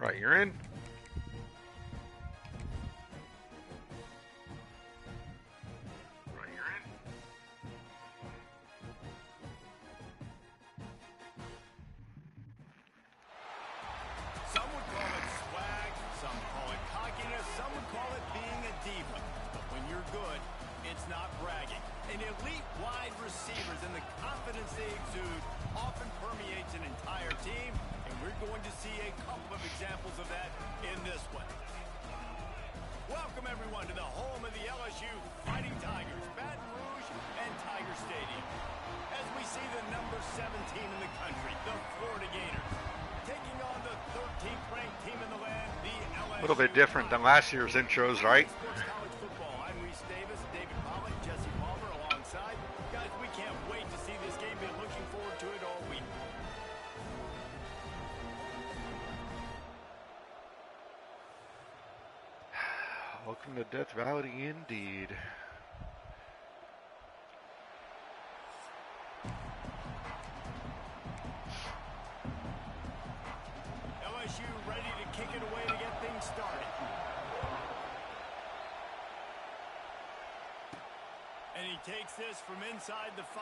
Right, you're in. Some would call it swag, some call it cockiness, some would call it being a diva. But when you're good, it's not bragging. An elite wide receivers and the confidence they exude often permeates an entire team, and we're going to see a couple of examples of that in this one. Welcome, everyone, to the home of the LSU Fighting Tigers, Baton Rouge and Tiger Stadium. As we see the number 7 team in the country, the Florida Gators, taking on the 13th ranked team in the land, the LSU. A little bit different than last year's intros, right? Sports College Football. I'm Reese Davis, David Pollock, Jesse Palmer alongside. Guys, we can't wait to see this game. Been looking forward to it all week. Welcome to Death Valley, indeed. LSU ready to kick it away to get things started. And he takes this from inside the 5.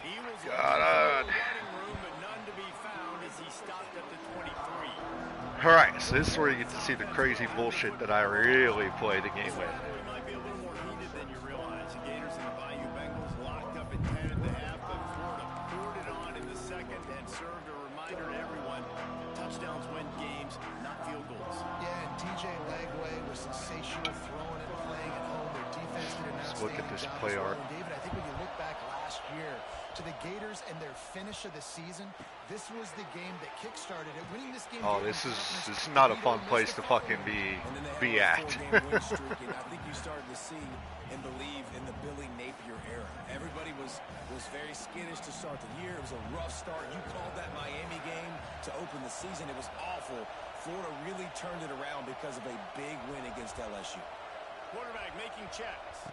He was looking for a running room, but none to be found as he stopped at the 23. Alright, so this is where you get to see the crazy bullshit that I really play the game with. It might be a little more heated than you realize. The Gators and the Bayou Bengals locked up at 10 at the half, but Florida poured it on in the second and served a reminder to everyone. Touchdowns win games, not field goals. Yeah, and DJ Lagway was sensational throwing it, playing at home. Their defense did an Let's look at this outstanding job play as well. art. And David, I think when you look back last year to the Gators and their finish of the season, this was the game that kick-started it. Winning this game. Oh, this is not a fun place to fucking be at. I think you started to see and believe in the Billy Napier era. Everybody was very skittish to start the year. It was a rough start. You called that Miami game to open the season. It was awful. Florida really turned it around because of a big win against LSU. Quarterback making checks.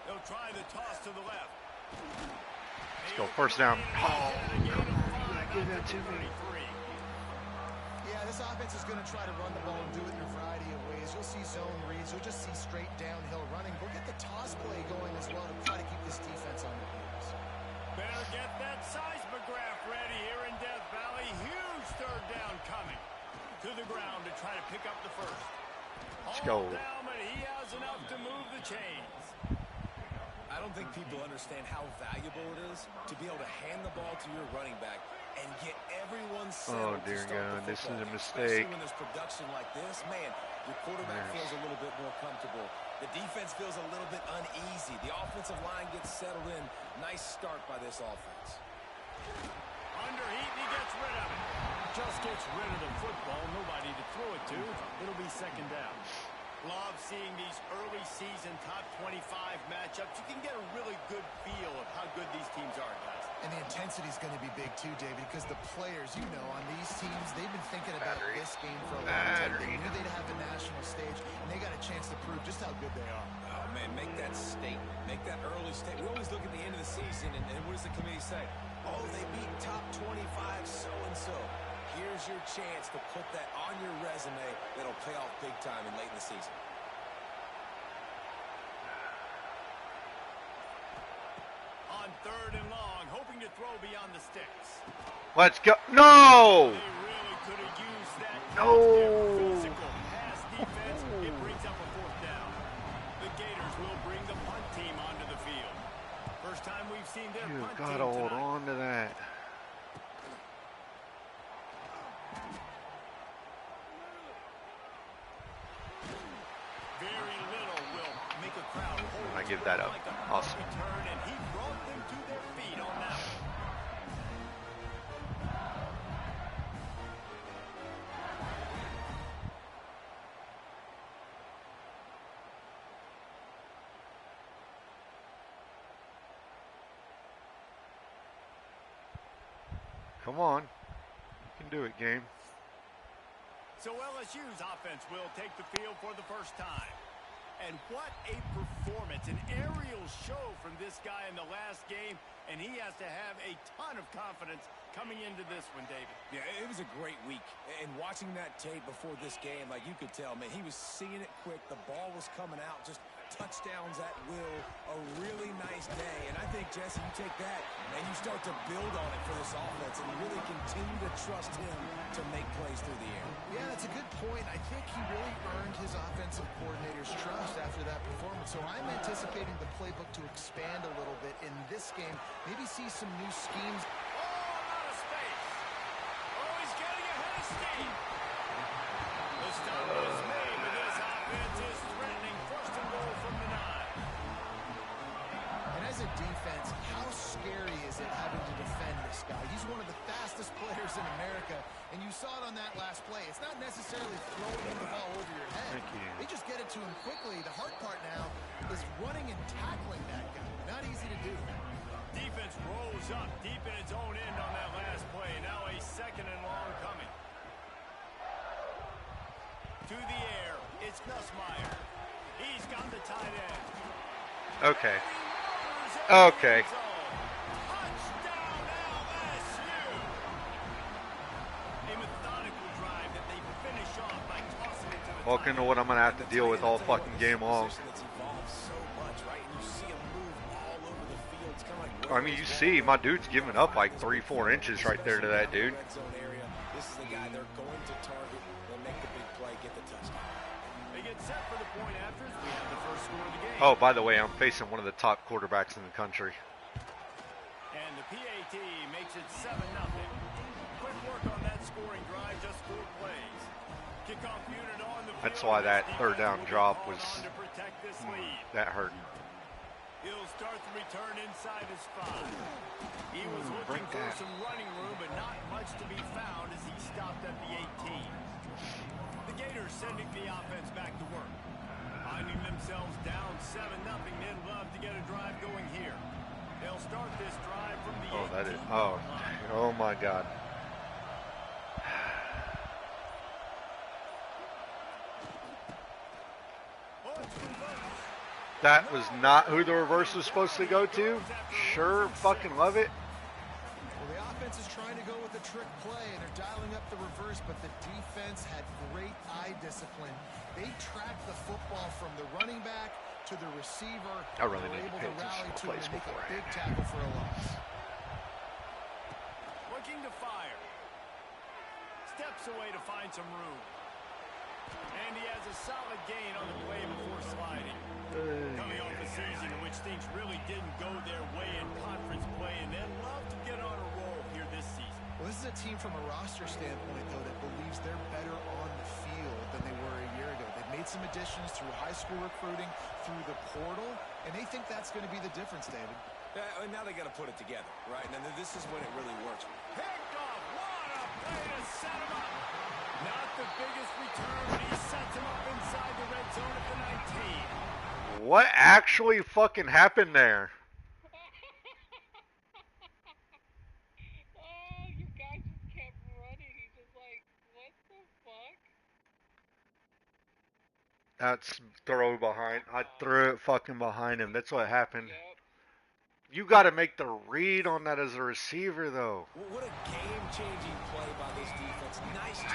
They'll try the toss to the left. Let's go, first down. Oh, give that to me. Yeah, this offense is going to try to run the ball and do it in a variety of ways. You'll see zone reads. You'll just see straight downhill running. We'll get the toss play going as well to try to keep this defense on their heels. Better get that seismograph ready here in Death Valley. Huge third down coming. To the ground to try to pick up the first. Let's go. Down, but he has enough to move the chains. I don't think people understand how valuable it is to be able to hand the ball to your running back and get everyone settled. Oh, dear to start God, the this is football a game. mistake. Especially when there's production like this, man, your quarterback feels a little bit more comfortable. The defense feels a little bit uneasy. The offensive line gets settled in. Nice start by this offense. Under heat, he gets rid of it. Just gets rid of the football. Nobody to throw it to. It'll be second down. Love seeing these early season top 25 matchups. You can get a really good feel of how good these teams are, guys. And the intensity is going to be big too, David, because the players, you know, on these teams, they've been thinking about this game for a long time. They knew they'd have the national stage, and they got a chance to prove just how good they are. Oh, man, make that statement. Make that early statement. We always look at the end of the season, and what does the committee say? Oh, they beat top 25 so-and-so. Here's your chance to put that on your resume that'll pay off big time in late in the season. On third and long, hoping to throw beyond the sticks. Let's go. No! They really could have used that. No! Physical pass defense. It brings up a fourth down. The Gators will bring the punt team onto the field. First time we've seen their You punt gotta team hold tonight. on to that. Very little will make a crowd hold. I give that up. Like a Awesome. return, and he brought them to their feet on that one. Come on. You can do it, game. So LSU's offense will take the field for the first time. And what a performance, an aerial show from this guy in the last game, and he has to have a ton of confidence coming into this one, David? Yeah, it was a great week. And watching that tape before this game, like you could tell, man, he was seeing it quick. The ball was coming out, just touchdowns at will. A really nice day. And I think, Jesse, you take that and you start to build on it for this offense and really continue to trust him to make plays through the air. Yeah, that's a good point. I think he really earned his offensive coordinator's trust after that performance. So I'm anticipating the playbook to expand a little bit in this game. Maybe see some new schemes. The stop is made, but this offense is threatening. First and goal from the 9. And as a defense, how scary is it having to defend this guy? He's one of the fastest players in America, and you saw it on that last play. It's not necessarily throwing him the ball over your head. Thank you. They just get it to him quickly. The hard part now is running and tackling that guy. Not easy to do. Defense rolls up deep in its own end on that last play. Now a second and long coming. To the air, it's Nussmeier. He's got the tight end. Okay. Okay. Touchdown LSU. A methodical drive that they finish off by tossing it to the Welcome to what I'm going to have to deal with all fucking game long. I mean, you see, my dude's giving up like 3-4 inches right there to that dude. This is the guy they're going to target. They'll make the big play, get the touchdown. They get set for the point after as we have the first score of the game. Oh, by the way, I'm facing one of the top quarterbacks in the country. And the PAT makes it 7-0. Quick work on that scoring drive, just 4 plays. Kickoff unit on the field. That's why that third down drop was, to protect this lead. that hurt. He'll start the return inside his 5. He was looking for some running room, but not much to be found as he stopped at the 18. The Gators sending the offense back to work. Finding themselves down 7-0, they'd love to get a drive going here. They'll start this drive from the 18. Oh, that is, oh my God. That was not who the reverse was supposed to go to. Sure, fucking love it. Well, the offense is trying to go with a trick play, and they're dialing up the reverse, but the defense had great eye discipline. They tracked the football from the running back to the receiver. I really They need were to pay able to rally attention to to plays it and make a beforehand. big tackle for a loss. Looking to fire. Steps away to find some room. And he has a solid gain on the play before sliding. Coming off a season in which things really didn't go their way in conference play, and they'd love to get on a roll here this season. Well, this is a team from a roster standpoint, though, that believes they're better on the field than they were a year ago. They've made some additions through high school recruiting, through the portal, and they think that's going to be the difference, David. Now they got to put it together, right? And this is when it really works. Picked off. What a play to set him up. Not the biggest return, but he sets him up inside the red zone at the 19. What actually fucking happened there? Oh, you guys just kept running. He's just like, what the fuck? That's throw behind. I threw it fucking behind him. That's what happened. Yep. You got to make the read on that as a receiver, though. What a game-changing play by this defense. Nice job.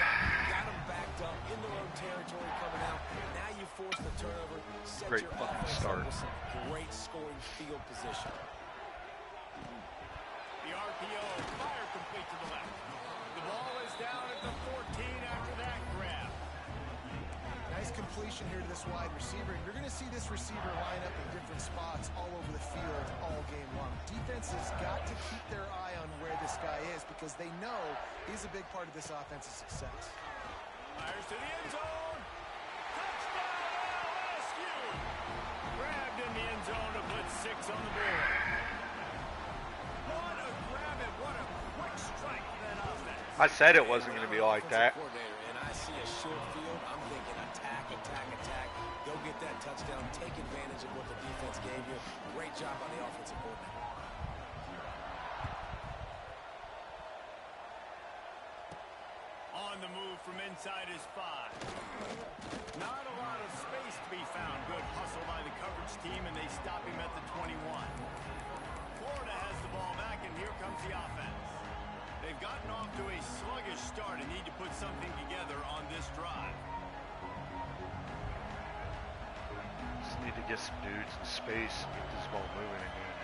Got them backed up in their own territory coming out. Now you force the turnover. Set Great your fucking offense start. up with some great scoring field position. The RPO, fire complete to the left. The ball is down at the 14 after that grab. Nice completion here to this wide receiver. You're going to see this receiver line up in different spots all over the field all game long. Defense has got to keep their eye on where this guy is because they know he's a big part of this offense's success. Fires to the end zone. Touchdown LSU. Grabbed in the end zone to put 6 on the board. What a grab and what a quick strike for that offense. I said it wasn't going to be like that. And I see a short field. I'm thinking attack, attack, attack. Go get that touchdown. Take advantage of what the defense gave you. Great job on the offensive coordinator. On the move from inside his 5. Not a lot of space to be found. Good hustle by the coverage team, and they stop him at the 21. Florida has the ball back, and here comes the offense. They've gotten off to a sluggish start and need to put something together on this drive. Just need to get some dudes in space and get this ball moving again.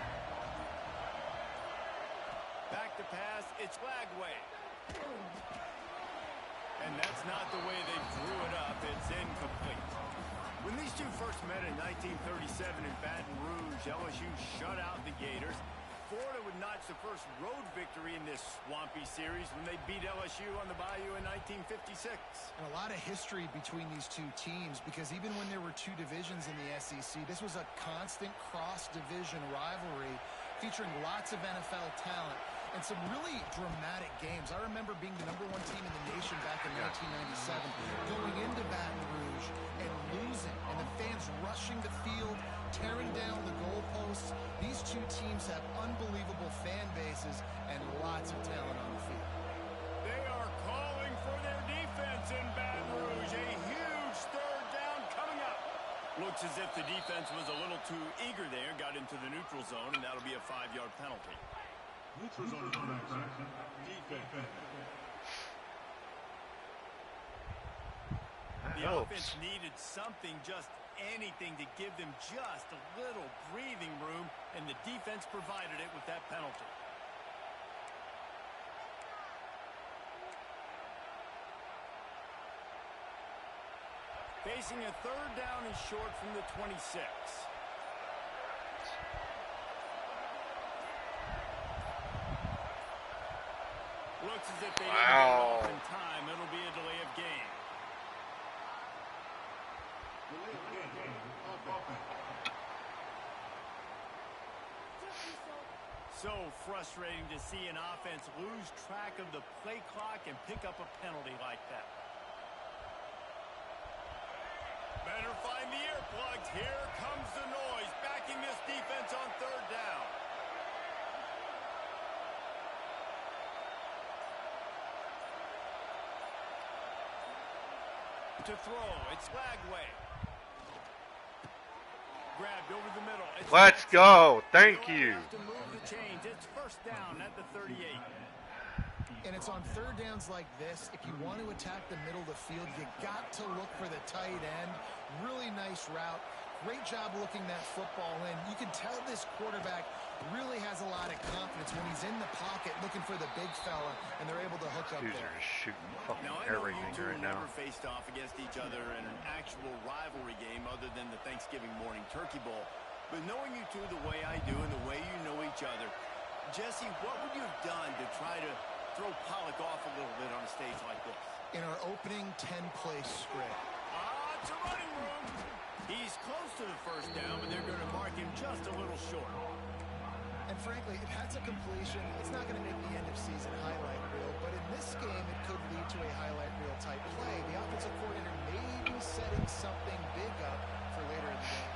Back to pass, it's Lagway. And that's not the way they drew it up. It's incomplete. When these two first met in 1937 in Baton Rouge, LSU shut out the Gators. Florida would notch the first road victory in this swampy series when they beat LSU on the Bayou in 1956. And a lot of history between these two teams, because even when there were two divisions in the SEC, this was a constant cross-division rivalry featuring lots of NFL talent and some really dramatic games. I remember being the #1 team in the nation back in 1997, going into Baton Rouge and losing, and the fans rushing the field, tearing down the goalposts. These two teams have unbelievable fan bases and lots of talent on the field. They are calling for their defense in Baton Rouge. A huge third down coming up. Looks as if the defense was a little too eager there, got into the neutral zone, and that'll be a 5-yard penalty. Neutral zone infraction. Defense. The offense needed something, just anything, to give them just a little breathing room, and the defense provided it with that penalty. Facing a third down and short from the 26. Looks as if they didn't get it off in time. It'll be a delay of game. So frustrating to see an offense lose track of the play clock and pick up a penalty like that. Better find the earplugs. Here comes the noise, backing this defense on third down. To throw, it's Lagway. Grabbed over the middle. Let's go. Thank you. To move the chains. It's first down at the 38. And it's on third downs like this. If you want to attack the middle of the field, you got to look for the tight end. Really nice route. Great job looking that football in. You can tell this quarterback really has a lot of confidence when he's in the pocket looking for the big fella, and they're able to hook up Dudes there. are shooting fucking Now, I know you everything two right now. never faced off against each other in an actual rivalry game other than the Thanksgiving morning turkey bowl. But knowing you two the way I do and the way you know each other, Jesse, what would you have done to try to throw Pollock off a little bit on a stage like this? In our opening 10-play script. It's a running room. He's close to the first down, but they're going to mark him just a little short. And frankly, if that's a completion, it's not going to make the end-of-season highlight reel. But in this game, it could lead to a highlight reel type play. The offensive coordinator may be setting something big up for later in the game.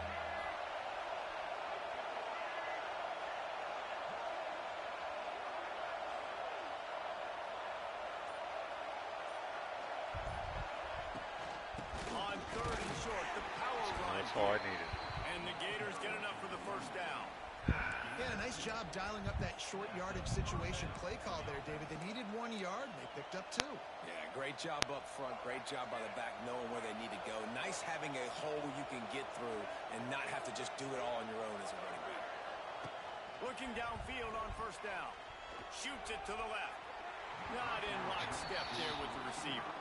On third and short, the power run. That's all I needed. And the Gators get enough for the first down. Yeah, a nice job dialing up that short yardage situation play call there, David. They needed 1 yard, and they picked up 2. Yeah, great job up front. Great job by the back knowing where they need to go. Nice having a hole you can get through and not have to just do it all on your own as a running back. Looking downfield on first down. Shoots it to the left. Not in lockstep there with the receiver.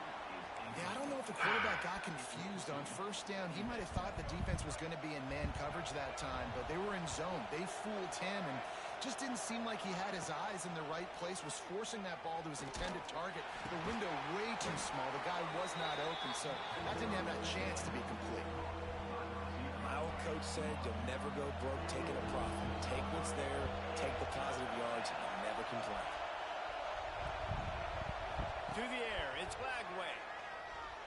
Yeah, I don't know if the quarterback got confused on first down. He might have thought the defense was going to be in man coverage that time, but they were in zone. They fooled him and just didn't seem like he had his eyes in the right place, was forcing that ball to his intended target. The window way too small. The guy was not open, so that didn't have that chance to be complete. My old coach said you'll never go broke taking a profit. Take what's there, take the positive yards, and never complain. To the air, it's Lagway.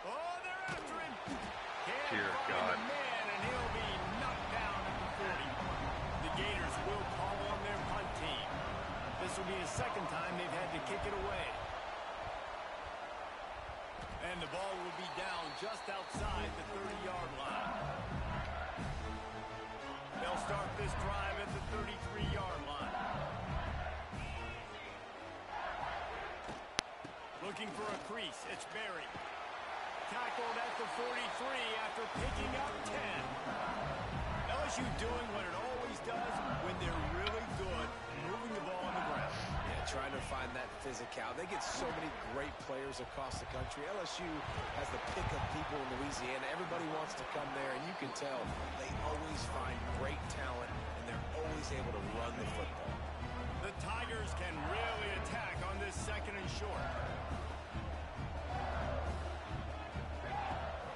Oh, they're after him. Dear God. Man, and he'll be knocked down at the 40. The Gators will call on their punt team. This will be the second time they've had to kick it away. And the ball will be down just outside the 30-yard line. They'll start this drive at the 33-yard line. Looking for a crease. It's Berry. Tackled at the 43 after picking up 10. LSU doing what it always does when they're really good, moving the ball on the ground. Yeah, trying to find that physical. They get so many great players across the country. LSU has the pick of people in Louisiana. Everybody wants to come there, and you can tell they always find great talent, and they're always able to run the football. The Tigers can really attack on this 2nd and short.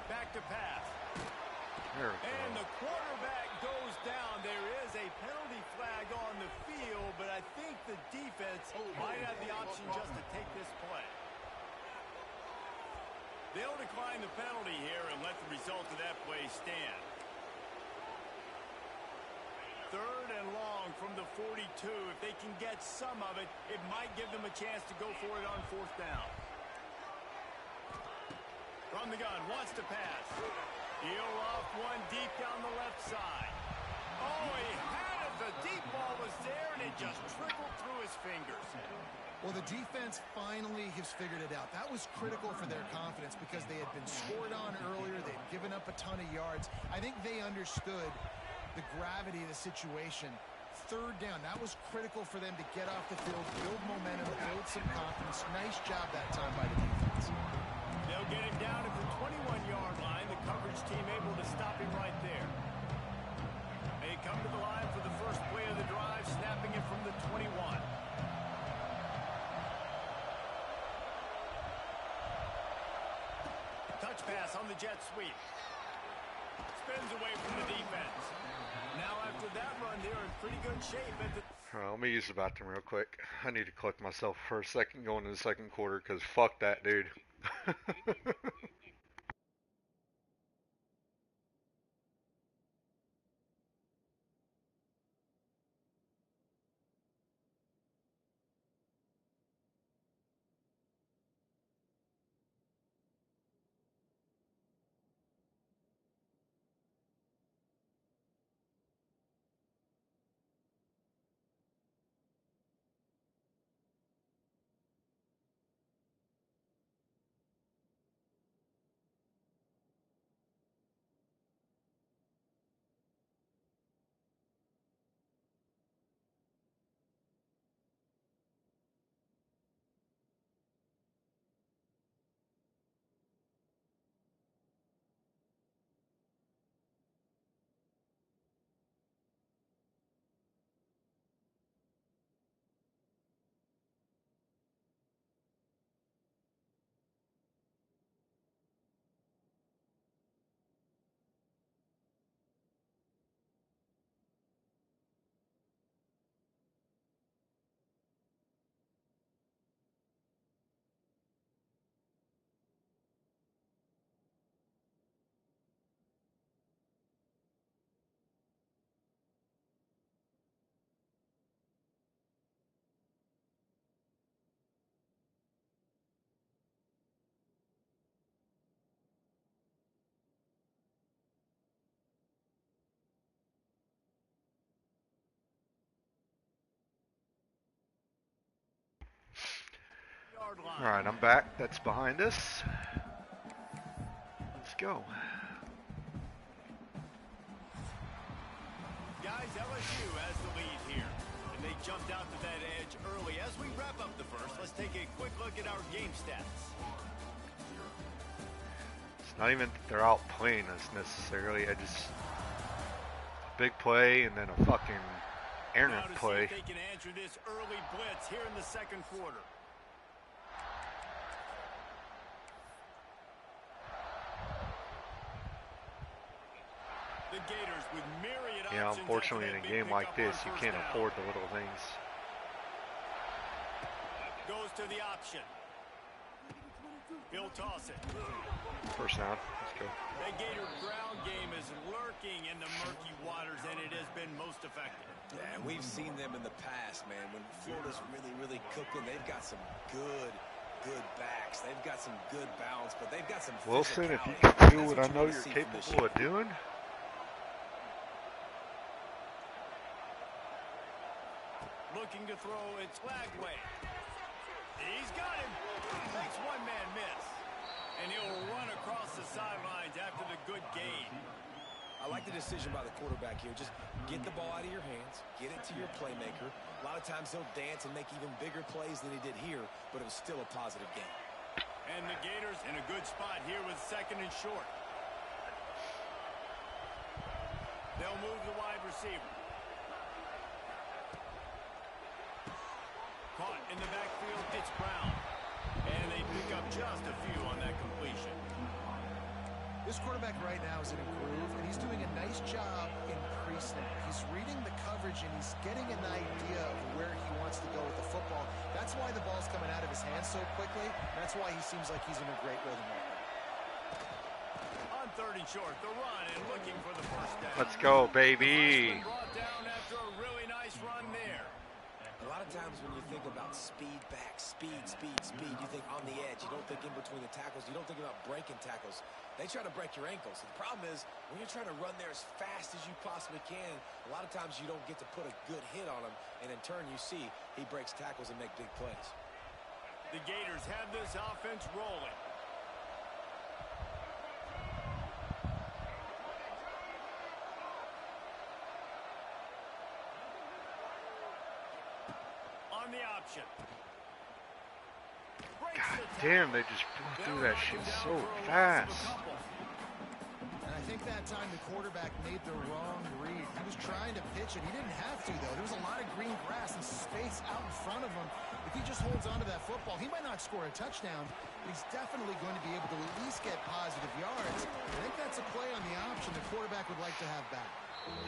Back to pass. And the quarterback goes down. There is a penalty flag on the field, but I think the defense might have the option just to take this play. They'll decline the penalty here and let the result of that play stand. 3rd and long from the 42. If they can get some of it, it might give them a chance to go for it on 4th down. From the gun, wants to pass. He'll off one deep down the left side. Oh, he had it. The deep ball was there, and it just trickled through his fingers. Well, the defense finally has figured it out. That was critical for their confidence because they had been scored on earlier. They'd given up a ton of yards. I think they understood the gravity of the situation. 3rd down, that was critical for them to get off the field, build momentum, build some confidence. Nice job that time by the defense. They'll get him down at the 21-yard line. The coverage team able to stop him right there. They come to the line for the first play of the drive, snapping it from the 21. Touch pass on the jet sweep. Spins away from the defense. Now after that run, they're in pretty good shape at the... Let me use the bathroom real quick. I need to collect myself for a second going into the 2nd quarter because fuck that dude. Alright, I'm back. That's behind us. Let's go. Guys, LSU has the lead here, and they jumped out to that edge early. As we wrap up the first, let's take a quick look at our game stats. It's not even that they're outplaying us necessarily. I just... big play and then a fucking errant play. See if they can answer this early blitz here in the 2nd quarter. The Gators with myriad options. Unfortunately in a game like this, you can't afford the little things. Goes to the option. He'll toss it. First down. Let's go. The Gator ground game is lurking in the murky waters, and it has been most effective. Yeah, we've seen them in the past, man. When Florida's really cooking, they've got some good backs. They've got some good balance, but they've got some Wilson, if you physicality. can do what I That's know you you're wanna see from this capable of year. doing, Looking to throw it flag way. He's got him. Makes one man miss. And he'll run across the sidelines after the good gain. I like the decision by the quarterback here. Just get the ball out of your hands, get it to your playmaker. A lot of times he'll dance and make even bigger plays than he did here, but it was still a positive game. And the Gators in a good spot here with 2nd and short. They'll move the wide receiver. Caught in the backfield, it's Brown. And they pick up just a few on that completion. This quarterback right now is in a groove, and he's doing a nice job increasing it. He's reading the coverage, and he's getting an idea of where he wants to go with the football. That's why the ball's coming out of his hands so quickly. That's why he seems like he's in a great rhythm right now. On 3rd and short, the run and looking for the first down. Let's go, baby. Brought down after a really nice run there. A lot of times when you think about speed back, speed, you think on the edge. You don't think in between the tackles. You don't think about breaking tackles. They try to break your ankles. The problem is when you're trying to run there as fast as you possibly can, a lot of times you don't get to put a good hit on him, and in turn you see he breaks tackles and make big plays. The Gators have this offense rolling. On the option. God damn, they just blew through that shit so fast. And I think that time the quarterback made the wrong read. He was trying to pitch it. He didn't have to, though. There was a lot of green grass and space out in front of him. If he just holds on to that football, he might not score a touchdown, but he's definitely going to be able to at least get positive yards. I think that's a play on the option the quarterback would like to have back.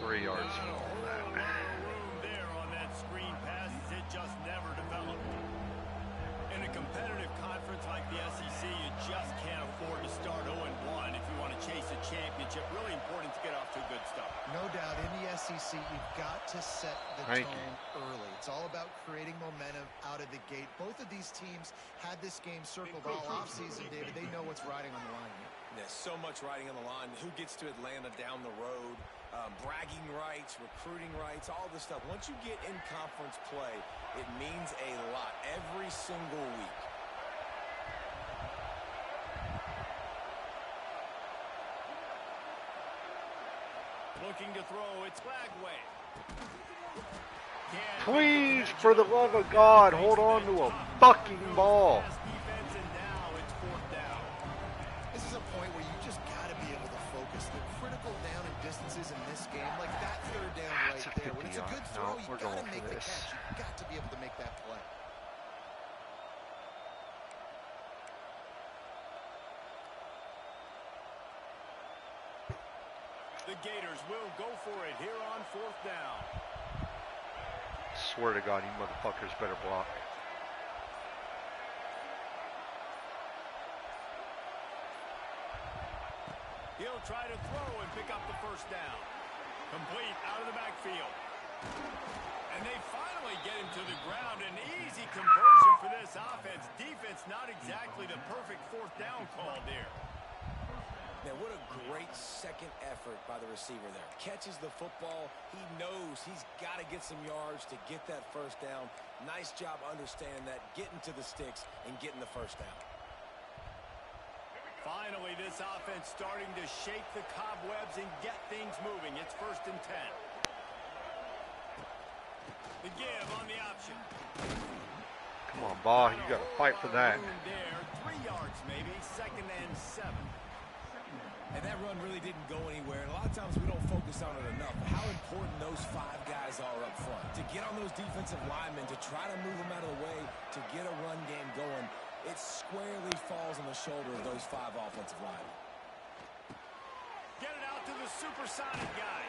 3 yards from all that. Room there on that screen pass as it just never developed. In a competitive conference like the SEC, you just can't afford to start 0-1 if you want to chase a championship. Really important to get off to a good start. No doubt, in the SEC, you've got to set the tone early. It's all about creating momentum out of the gate. Both of these teams had this game circled all offseason, David. They know what's riding on the line here. There's so much riding on the line. Who gets to Atlanta down the road? Bragging rights, recruiting rights, all this stuff. Once you get in conference play, it means a lot every single week. Looking to throw, it's Flagway. Please, for the love of God, hold on to a fucking ball. Defense, and now it's 4th down. This is a point where you just got to be able to focus. The critical down and distances in this game, like that 3rd down right there. When it's a good throw, you got to make the catch. You got to be able to make that play. The Gators will go for it here on 4th down. Swear to God, you motherfuckers better block. He'll try to throw and pick up the first down. Complete out of the backfield. And they finally get him to the ground. An easy conversion for this offense. Defense not exactly the perfect 4th down call there. Now, what a great second effort by the receiver there. Catches the football. He knows he's got to get some yards to get that first down. Nice job understanding that, getting to the sticks and getting the first down. Finally, this offense starting to shake the cobwebs and get things moving. It's 1st and 10. The give on the option. Come on, Ba, you got to fight for that. There, 3 yards maybe, 2nd and 7. And that run really didn't go anywhere. And a lot of times we don't focus on it enough. How important those 5 guys are up front. To get on those defensive linemen, to try to move them out of the way, to get a run game going, it squarely falls on the shoulder of those 5 offensive linemen. Get it out to the supersonic guy.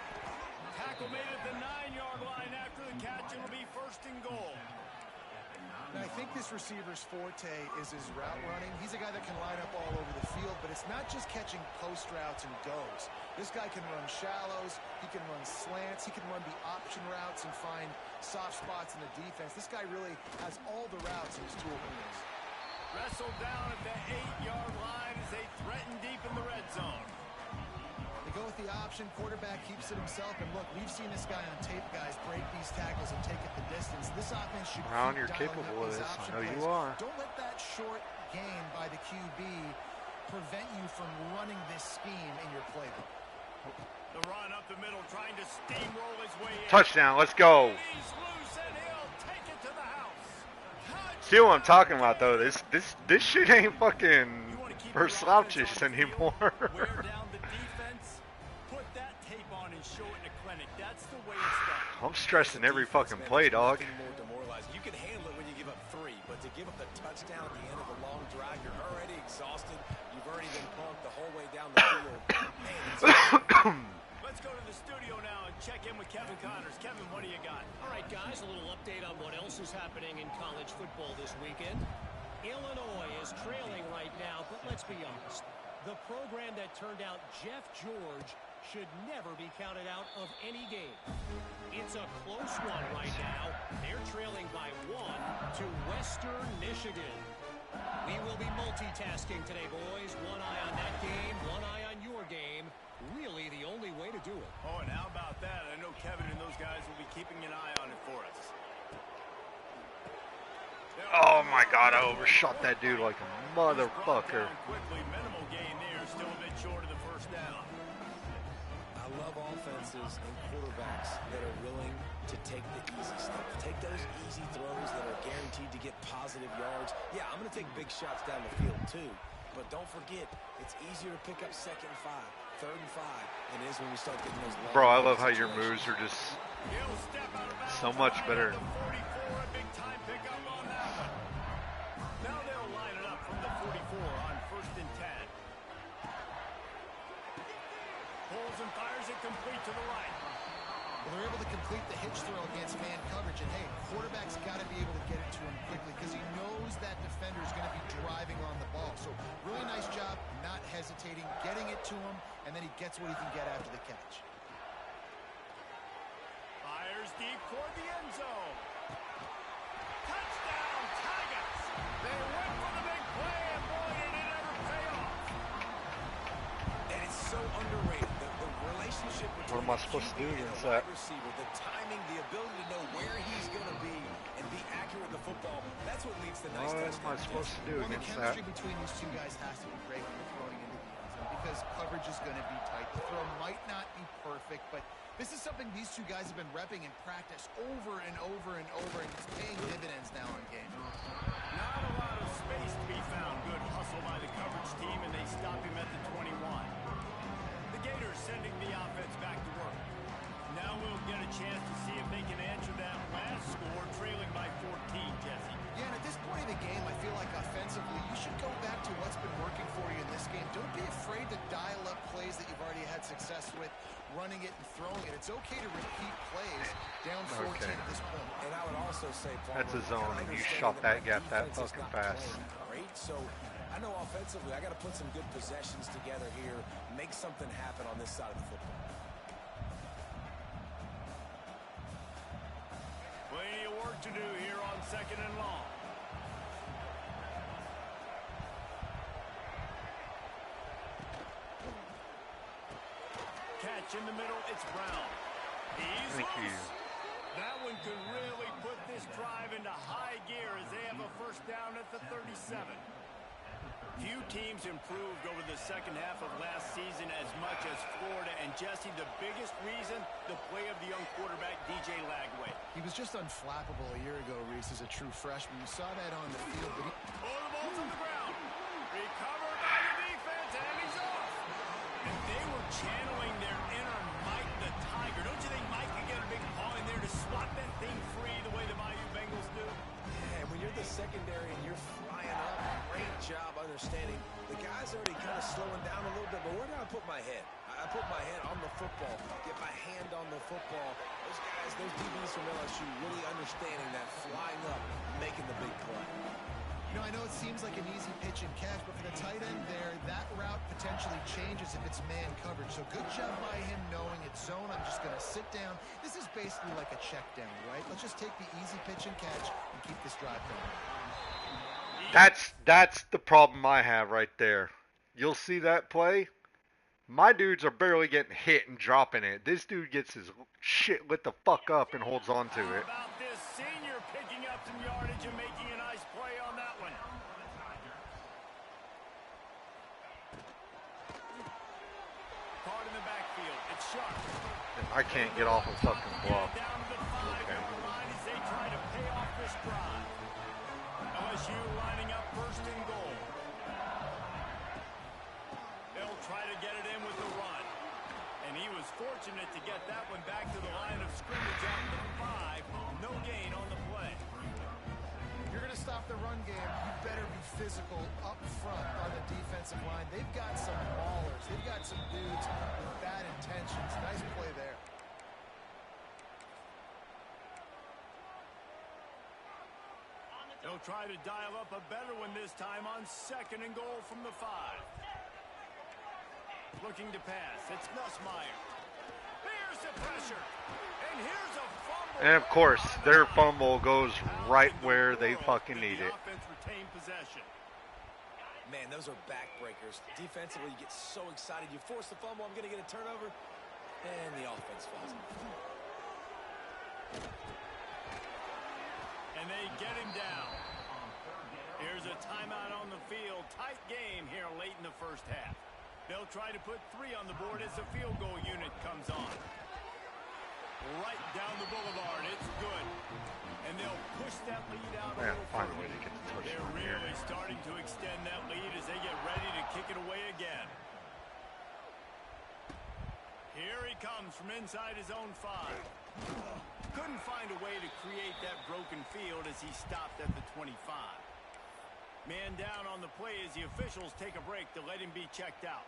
Tackle made at the 9-yard line after the catch. It'll be 1st and goal. Now, I think this receiver's forte is his route running. He's a guy that can line up all over the field, but it's not just catching post routes and goes. This guy can run shallows, he can run slants, he can run the option routes and find soft spots in the defense. This guy really has all the routes in his tool rooms. Wrestled down at the 8-yard line as they threaten deep in the red zone. They go with the option. Quarterback keeps it himself. And look, we've seen this guy on tape, guys, break these tackles and take it the distance. This offense should Brown, you're capable of this. I know you are. Don't let that short gain by the QB prevent you from running this scheme in your playbook? The run up the middle, trying to steamroll his way in. Touchdown, let's go. He's loose and he'll take it to the house. See what I'm talking about though? This shit ain't fucking for slouches anymore. Wear down the defense, put that tape on and show it in a clinic. That's the way it's done. I'm stressing every fucking play, dog. More demoralizing. You can handle it when you give up 3, but to give up the touchdown at the end of a long drive, you're already exhausted. You've already been pumped the whole way down the field. Man, let's go to the studio now and check in with Kevin Connors. Kevin, what do you got? All right, guys, a little update on what else is happening in college football this weekend. Illinois is trailing right now, but let's be honest. The program that turned out Jeff George should never be counted out of any game. It's a close one right now. They're trailing by 1 to Western Michigan. We will be multitasking today, boys. One eye on that game, one eye on your game. Really the only way to do it. Oh, and how about that? I know Kevin and those guys will be keeping an eye on it for us. Oh my god, I overshot that dude like a motherfucker. Quickly, minimal gain there, still a bit short of the first down. I love offenses and quarterbacks that are willing to take the easy stuff. Take those easy throws that are guaranteed to get positive yards. Yeah, I'm going to take big shots down the field too. But don't forget, it's easier to pick up 2nd and 5, 3rd and 5 than it is when we start getting those long. Bro, I love how your moves are just so much better. The 44, a big time pickup on that one. Now they'll line it up from the 44 on 1st and 10. Pulls and fires it complete to the right. Well, they're able to complete the hitch throw against man coverage, and hey, quarterback's got to be able to get it to him quickly because he knows that defender is going to be driving on the ball. So really nice job, not hesitating, getting it to him, and then he gets what he can get after the catch. Fires deep toward the end zone. Touchdown, Tigers! They went for the big play, and boy, did it ever pay off. And it's so underrated. The relationship between What am I supposed to do against that? receiver, the timing, the ability to know where he's going to be and be accurate with the football, that's what leads to nice What am I touchdowns. supposed to do Well, the against chemistry that? between these two guys has to be great when they're throwing into the end zone because coverage is going to be tight. The throw might not be perfect, but this is something these two guys have been repping in practice over and over and over, and it's paying dividends now on game. Not a lot of space to be found. Good hustle by the coverage team, and they stop him at the 21. The Gators sending the offense back to work. Now we'll get a chance to see if they can answer that last score, trailing by 14, Jesse. Yeah, and at this point in the game, I feel like offensively, you should go back to what's been working for you in this game. Don't be afraid to dial up plays that you've already had success with, running it and throwing it. It's okay to repeat plays down 14 at this point. And I would also say, Paul, That's a zone, and you understanding shot that my gap that defense is fucking not fast. playing Great, so I know offensively, I got to put some good possessions together here, make something happen on this side of the football. Plenty of work to do here on 2nd and long. Catch in the middle, it's Brown. He's Thank you. loose. That one could really put this drive into high gear as they have a first down at the 37. Few teams improved over the second half of last season as much as Florida. And Jesse, the biggest reason, the play of the young quarterback, DJ Lagway. He was just unflappable a year ago, Reese, as a true freshman. You saw that on the field, but Oh, the ball's on the ground. Recovered by the defense, and he's off. And they were channeling their inner Mike the Tiger. Don't you think Mike could get a big paw in there to swat that thing free the way the Bayou Bengals do? Yeah, and when you're the secondary and you're flying up, great job understanding. The guy's already kind of slowing down a little bit, but where do I put my head? I put my head on the football, get my hand on the football. Those guys, those DBs from LSU really understanding that flying up, making the big play. you know, I know it seems like an easy pitch and catch, but for the tight end there, that route potentially changes if it's man coverage. So good job by him knowing it's zone. I'm just going to sit down. This is basically like a check down, right? Let's just take the easy pitch and catch and keep this drive going. That's the problem I have right there. You'll see that play. My dudes are barely getting hit and dropping it. This dude gets his shit lit the fuck up and holds on to it. How about this senior picking up some yardage and making a nice play on that one? sharp. And I can't get off a fucking bluff. Down to the 5-yard line as they try to pay off this drive. LSU lining up first and goal. They'll try to get it in with the run. And he was fortunate to get that one back to the line of scrimmage out to 5. No gain on the play. You're going to stop the run game, you better be physical up front on the defensive line. They've got some maulers. They've got some dudes with bad intentions. Nice play there. They'll try to dial up a better one this time on second and goal from the 5. Looking to pass. It's Nussmeier. Here's the pressure. And here's a fumble. And of course, their fumble goes right where they fucking need it. Offense retain possession. Man, those are backbreakers. Defensively, you get so excited. You force the fumble, I'm going to get a turnover, and the offense falls. And they get him down. Here's a timeout on the field. Tight game here late in the first half. They'll try to put 3 on the board as the field goal unit comes on. Right down the boulevard. It's good. And they'll push that lead out a little further. Finally to get the They're touchdown here. really starting to extend that lead as they get ready to kick it away again. Here he comes from inside his own 5. Couldn't find a way to create that broken field as he stopped at the 25. Man down on the play as the officials take a break to let him be checked out.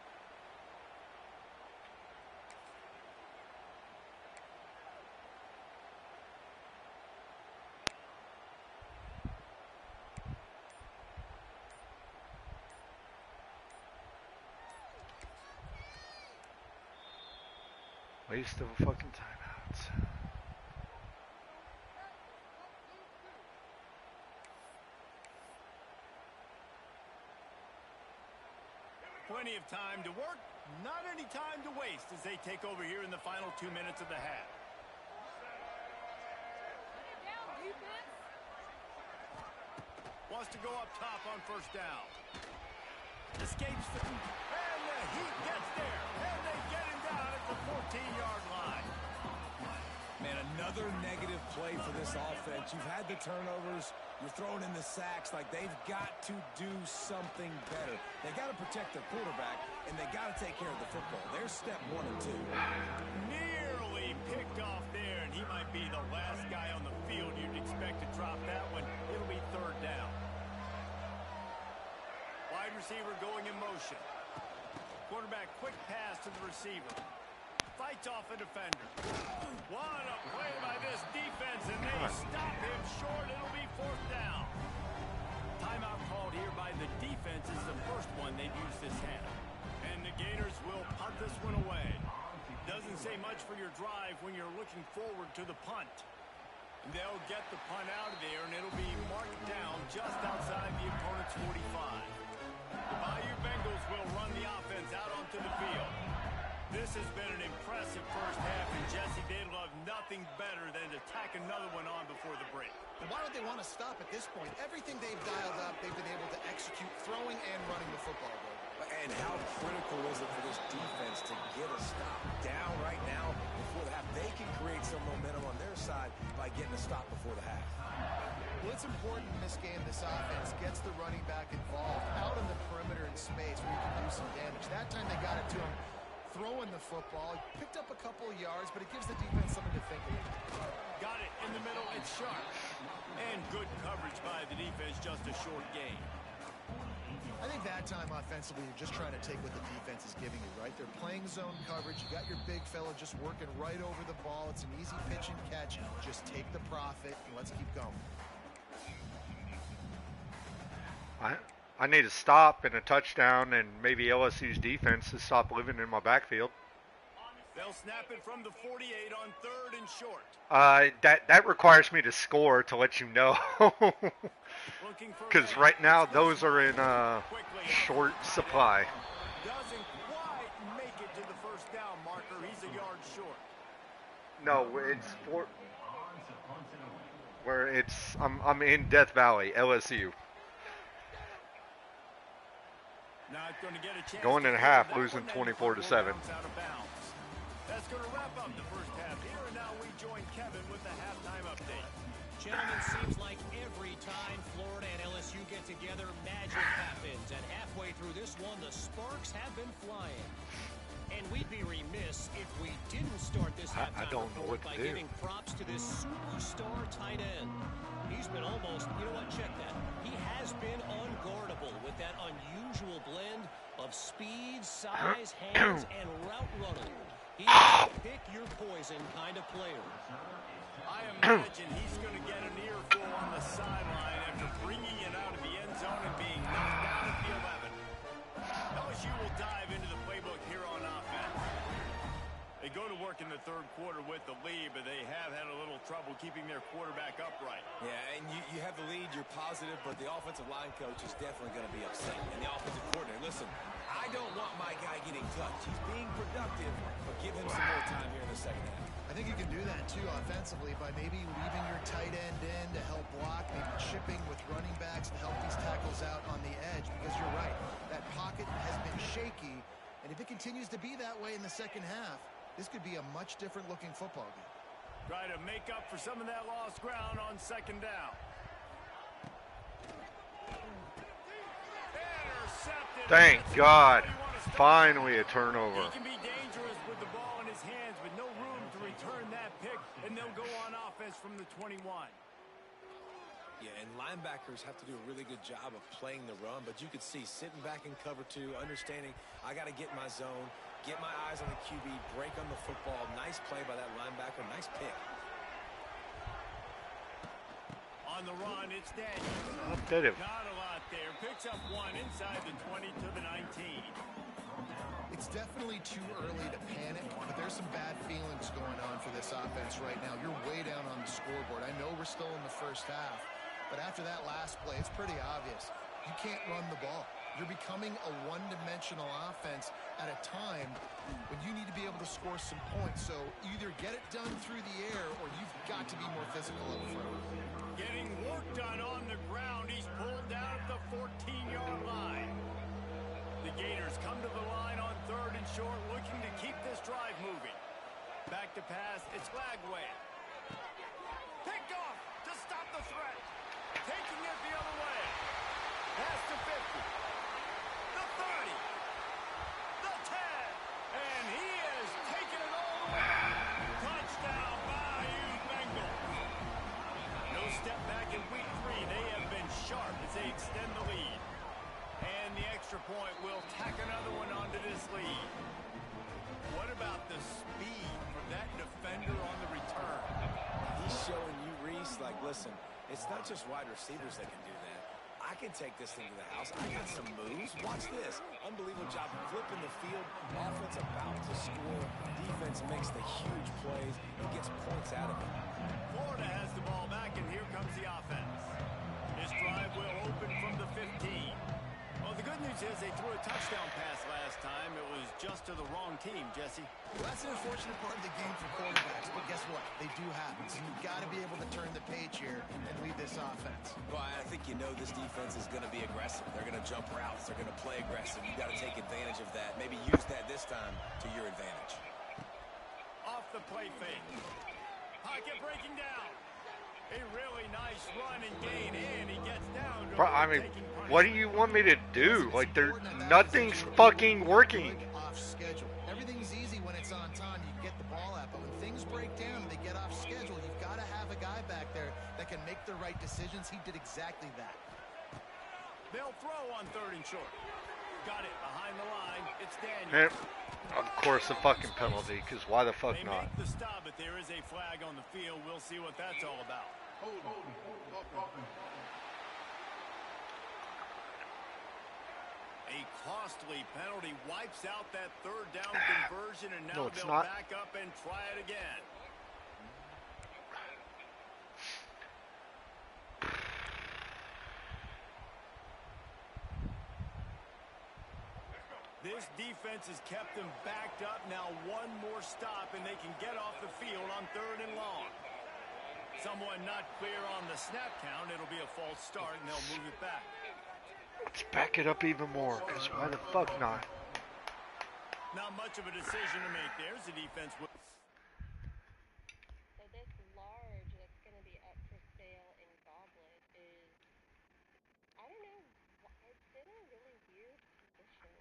Waste of a fucking timeout. Plenty of time to work, not any time to waste as they take over here in the final 2 minutes of the half. Wants to go up top on first down. Escapes the... And the Heat gets there. And they get him down at the 14-yard line. Man, another negative play for this offense. You've had the turnovers. You're throwing in the sacks. Like, they've got to do something better. They got to protect their quarterback, and they got to take care of the football. There's step 1 and 2. Nearly picked off there, and he might be the last guy on the field you'd expect to drop that one. It'll be third down. Wide receiver going in motion. Quarterback quick pass to the receiver. Fights off a defender. What a play by this defense, and they stop him short. It'll be fourth down. Timeout called here by the defense is the first one they've used this half. And the Gators will punt this one away. Doesn't say much for your drive when you're looking forward to the punt. They'll get the punt out of there, and it'll be marked down just outside the opponent's 45. The Bayou Bengals will run the offense out onto the field. This has been an impressive first half, and Jesse, they love nothing better than to tack another one on before the break. And why would they want to stop at this point? Everything they've dialed up, they've been able to execute throwing and running the football. And how critical is it for this defense to get a stop down right now before the half? They can create some momentum on their side by getting a stop before the half. Well, it's important in this game this offense gets the running back involved out in the perimeter in space where you can do some damage. That time they got it to him throwing the football. He picked up a couple of yards, but it gives the defense something to think about. Got it in the middle. It's sharp. And good coverage by the defense, just a short gain. I think that time offensively, you're just trying to take what the defense is giving you, right? They're playing zone coverage. You got your big fella just working right over the ball. It's an easy pitch and catch. Just take the profit and let's keep going. I need a stop and a touchdown, and maybe LSU's defense to stop living in my backfield. They'll snap it from the 48 on third and short. That requires me to score to let you know. Because right now those are in short supply. Doesn't quite make it to the first down marker. He's a yard short. No, it's where it's I'm in Death Valley, LSU. Not going to get a chance Going in to half, that losing one, 24-7. out of bounds. That's going to wrap up the first half here, and now we join Kevin with the halftime update. Gentlemen, seems like every time Florida and LSU get together, magic happens. And halfway through this one, the sparks have been flying. And we'd be remiss if we didn't start this halftime report by giving props to this superstar tight end. He's been almost, you know what, check that. He has been unguardable with that unusual blend of speed, size, hands, and route running. He's a pick your poison kind of player. I imagine he's going to get an earful on the sideline after bringing it out of the end zone and being knocked down at the 11. LSU will dive into the playbook here on offense. They go to work in the third quarter with the lead, but they have had a little trouble keeping their quarterback upright. Yeah, and you have the lead, you're positive, but the offensive line coach is definitely going to be upset. And the offensive coordinator, listen, I don't want my guy getting touched. He's being productive, but give him some more time here in the second half. I think you can do that, too, offensively, by maybe leaving your tight end in to help block, maybe chipping with running backs to help these tackles out on the edge, because you're right, that pocket has been shaky, and if it continues to be that way in the second half, this could be a much different-looking football game. Try to make up for some of that lost ground on second down. Intercepted. Thank God. Finally a turnover. He can be dangerous with the ball in his hands, but no room to return that pick, and they'll go on offense from the 21. Yeah, and linebackers have to do a really good job of playing the run, but you could see sitting back in cover two, understanding I got to get my zone, get my eyes on the QB, break on the football. Nice play by that linebacker. Nice pick. On the run, it's Daniels. Not a lot there. Picks up one inside the 20 to the 19. It's definitely too early to panic, but there's some bad feelings going on for this offense right now. You're way down on the scoreboard. I know we're still in the first half, but after that last play, it's pretty obvious. You can't run the ball. You're becoming a one-dimensional offense at a time when you need to be able to score some points. So either get it done through the air or you've got to be more physical up front. Getting work done on the ground. He's pulled down at the 14-yard line. The Gators come to the line on third and short, looking to keep this drive moving. Back to pass, it's Lagway. Picked off to stop the threat. Taking it the other way. Pass to 50. The 30. The 10. And he is taking it all the way. Touchdown, Bayou Bengals. No step back in week 3. They have been sharp as they extend the lead. And the extra point will tack another one onto this lead. What about the speed from that defender on the return? He's showing you, Reese, like, listen, it's not just wide receivers that can do that. I can take this thing to the house. I got some moves. Watch this. Unbelievable job flipping the field. Offense about to score. Defense makes the huge plays and gets points out of it. Florida has the ball back, and here comes the offense. This drive will open from the 15. Well, the good news is they threw a touchdown pass last time. It was just to the wrong team, Jesse. Well, that's an unfortunate part of the game for quarterbacks, but guess what? They do happen. So you've got to be able to turn the page here and lead this offense. Well, I think you know this defense is going to be aggressive. They're going to jump routes. They're going to play aggressive. You've got to take advantage of that. Maybe use that this time to your advantage. Off the play fake. Pocket breaking down. A really nice run and gain in. He gets down. Bro, I mean, what do you want me to do? Like, nothing's fucking working. Off schedule. Everything's easy when it's on time. You can get the ball out, but when things break down and they get off schedule, you've got to have a guy back there that can make the right decisions. He did exactly that. They'll throw on third and short. Got it behind the line. It's And Daniels. of course, a fucking penalty, because why the fuck They not? make the stop, but there is a flag on the field. We'll see what that's all about. A costly penalty wipes out that third down conversion, and now it's they'll not. back up and try it again. This defense has kept them backed up. Now one more stop, and they can get off the field on third and long. Someone not clear on the snap count. It'll be a false start, and they'll move it back. Let's back it up even more, because why the fuck not? Not much of a decision to make. There's the defense. So this large that's going to be up for sale in Goblet is, I don't know, it's in a really weird position.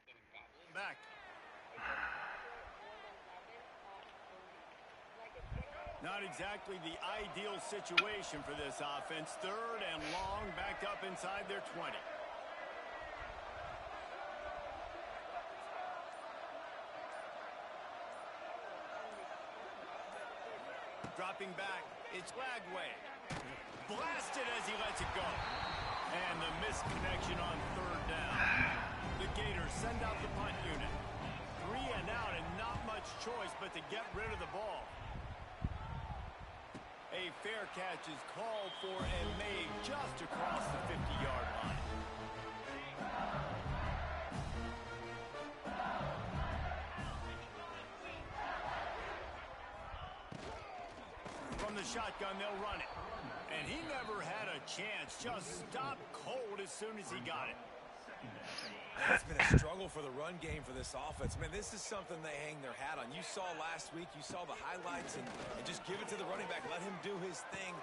In Goblin? Back. It's in Goblet 111 off 30. Like, it's going to... Not exactly the ideal situation for this offense. Third and long, backed up inside their 20. Dropping back, it's Lagway. Blasted as he lets it go. And the misconnection on third down. The Gators send out the punt unit. 3 and out and not much choice but to get rid of the ball. A fair catch is called for and made just across the 50-yard line. From the shotgun, they'll run it. And he never had a chance. Just stopped cold as soon as he got it. It's been a struggle for the run game for this offense. Man, this is something they hang their hat on. You saw last week, you saw the highlights, and just give it to the running back. Let him do his thing.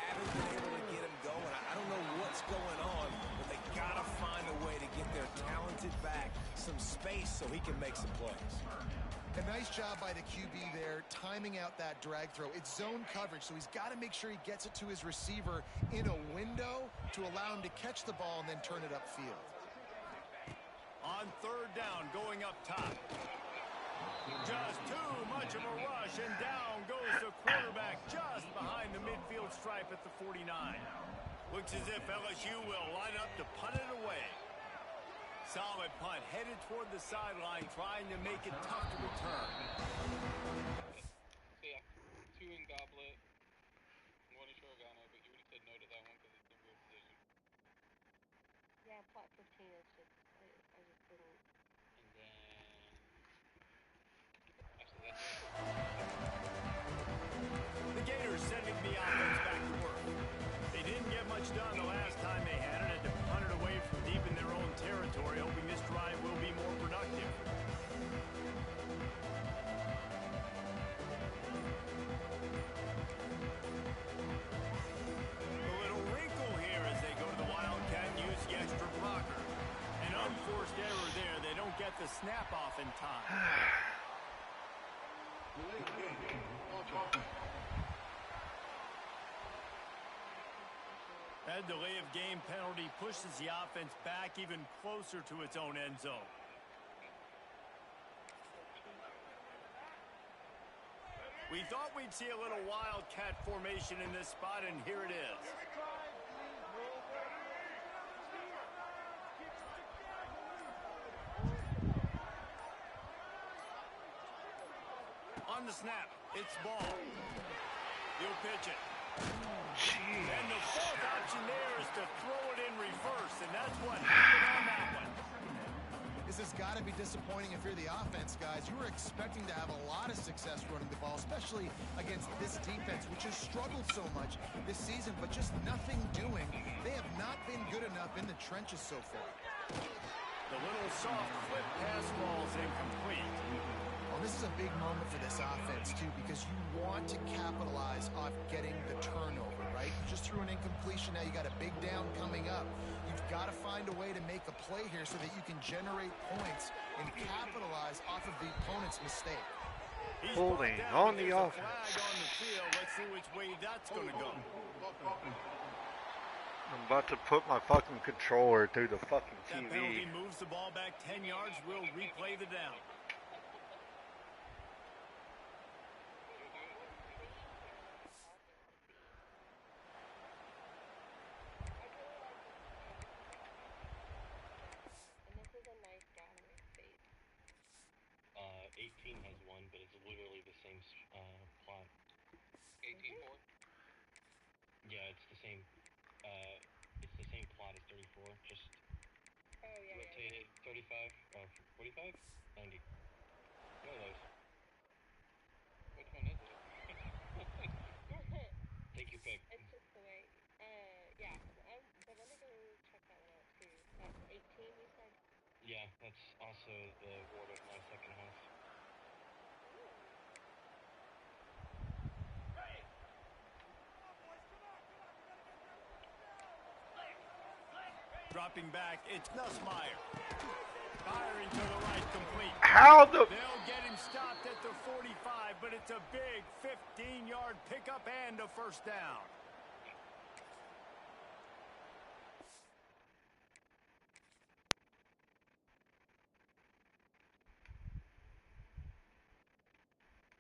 Haven't been able to get him going. I don't know what's going on, but they got to find a way to get their talented back some space so he can make some plays. A nice job by the QB there, timing out that drag throw. It's zone coverage, so he's got to make sure he gets it to his receiver in a window to allow him to catch the ball and then turn it upfield. On third down, going up top. Just too much of a rush, and down goes the quarterback just behind the midfield stripe at the 49. Looks as if LSU will line up to punt it away. Solid punt, headed toward the sideline, trying to make it tough to return. So yeah, 2 in Goblet, 1 in Shorogano, but you would have said no to that one because it's a weird position. Yeah, plot 15 is just, I just didn't. And then, actually that's it. The Gators sending the offense back to work. They didn't get much done the last time they had it, and to punt it away from deep in their own territory, hoping this drive will be more productive. A little wrinkle here as they go to the Wildcat and use the extra blocker. An unforced error there. They don't get the snap off in time. That delay of game penalty pushes the offense back even closer to its own end zone. We thought we'd see a little Wildcat formation in this spot, and here it is. On the snap, it's ball. He'll pitch it. And the fourth option there is to throw it in reverse, and that's what happened on that one. This has got to be disappointing if you're the offense, guys. You were expecting to have a lot of success running the ball, especially against this defense, which has struggled so much this season, but just nothing doing. They have not been good enough in the trenches so far. The little soft flip pass falls incomplete. Well, this is a big moment for this offense, too, because you want to capitalize off getting the turnover, right? You just threw an incompletion. Now you got a big down coming up. You've got to find a way to make a play here so that you can generate points and capitalize off of the opponent's mistake. He's Holding brought down, on the but there's a offense. flag on the field. Let's see which way that's going to go. I'm about to put my fucking controller through the fucking That penalty TV. moves the ball back 10 yards. We'll replay the down. And this is a nice gathering space. 18 has one, but it's literally the same plot. 18-4? Yeah, it's the same. It's the same plot as 34. Just Oh, yeah, rotate it 35, 45, 90. One of those. Which one is it? Take your pick. It's just the way, yeah, but let me go check that one out too. That That's also the word of my second half. Dropping back, it's Nussmeier. Firing to the right, complete. How the... They'll get him stopped at the 45, but it's a big 15-yard pickup and a first down.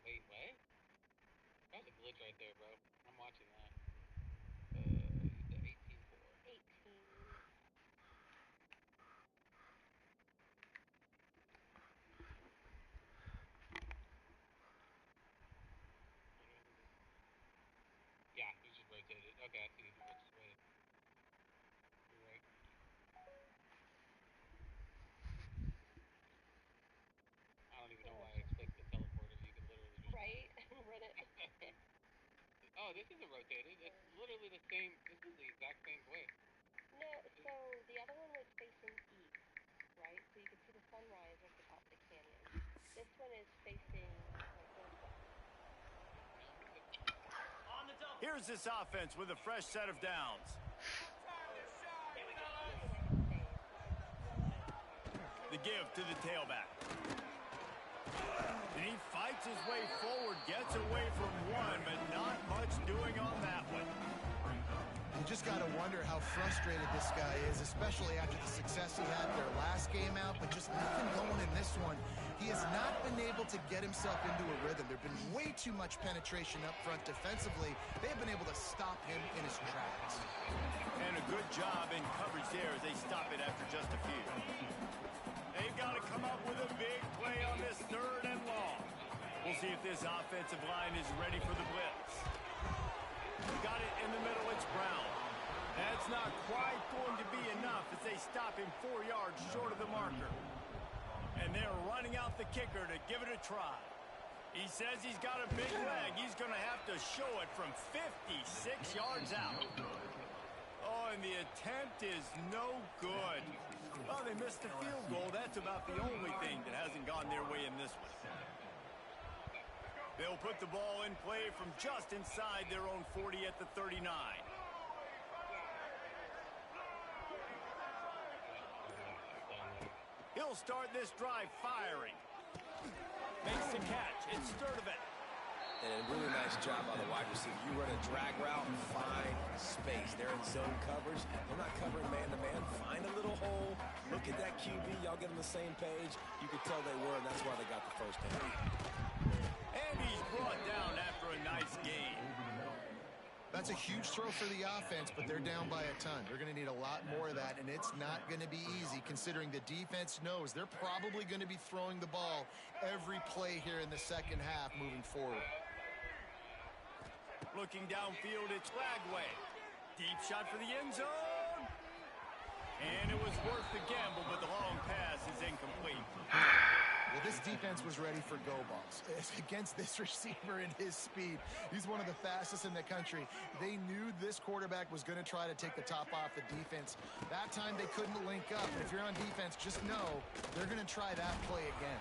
Wait, what? That was a glitch right there, bro. I'm watching that. The 18-4. 18. Yeah, he just rotated. Okay, I see which way. You're right. I don't even know why I clicked the teleporter. You can literally just... Right? Run it. Oh, this isn't rotated. It's literally the same. This is the exact same way. No, so the other one was facing east, right? So you could see the sunrise over the top of the canyon. This one is facing like northwest. Here's this offense with a fresh set of downs. The give to the tailback. And he fights his way forward, gets away from one, but not much doing on that one. You just got to wonder how frustrated this guy is, especially after the success he had their last game out, but just nothing going in this one. He has not been able to get himself into a rhythm. There's been way too much penetration up front defensively. They've been able to stop him in his tracks. And a good job in coverage there as they stop it after just a few. They've got to come up with a big play on this 3rd and long. We'll see if this offensive line is ready for the blitz. Got it in the middle, it's Brown. That's not quite going to be enough as they stop him 4 yards short of the marker. And they're running out the kicker to give it a try. He says he's got a big leg. He's going to have to show it from 56 yards out. Oh, and the attempt is no good. Well, they missed the field goal. That's about the only thing that hasn't gone their way in this one. They'll put the ball in play from just inside their own 40 at the 39. He'll start this drive firing. Makes the catch. It's Sturdivant. And a really nice job by the wide receiver. You run a drag route, find space. They're in zone coverage. They're not covering man-to-man. Find a little hole. Look at that QB. Y'all get on the same page. You could tell they were, and that's why they got the first down. And he's brought down after a nice gain. That's a huge throw for the offense, but they're down by a ton. They're going to need a lot more of that, and it's not going to be easy considering the defense knows they're probably going to be throwing the ball every play here in the second half moving forward. Looking downfield, it's Lagway. Deep shot for the end zone. And it was worth the gamble, but the long pass is incomplete. Well, this defense was ready for go balls. Against this receiver and his speed, he's one of the fastest in the country. They knew this quarterback was going to try to take the top off the defense. That time they couldn't link up. And if you're on defense, just know they're going to try that play again.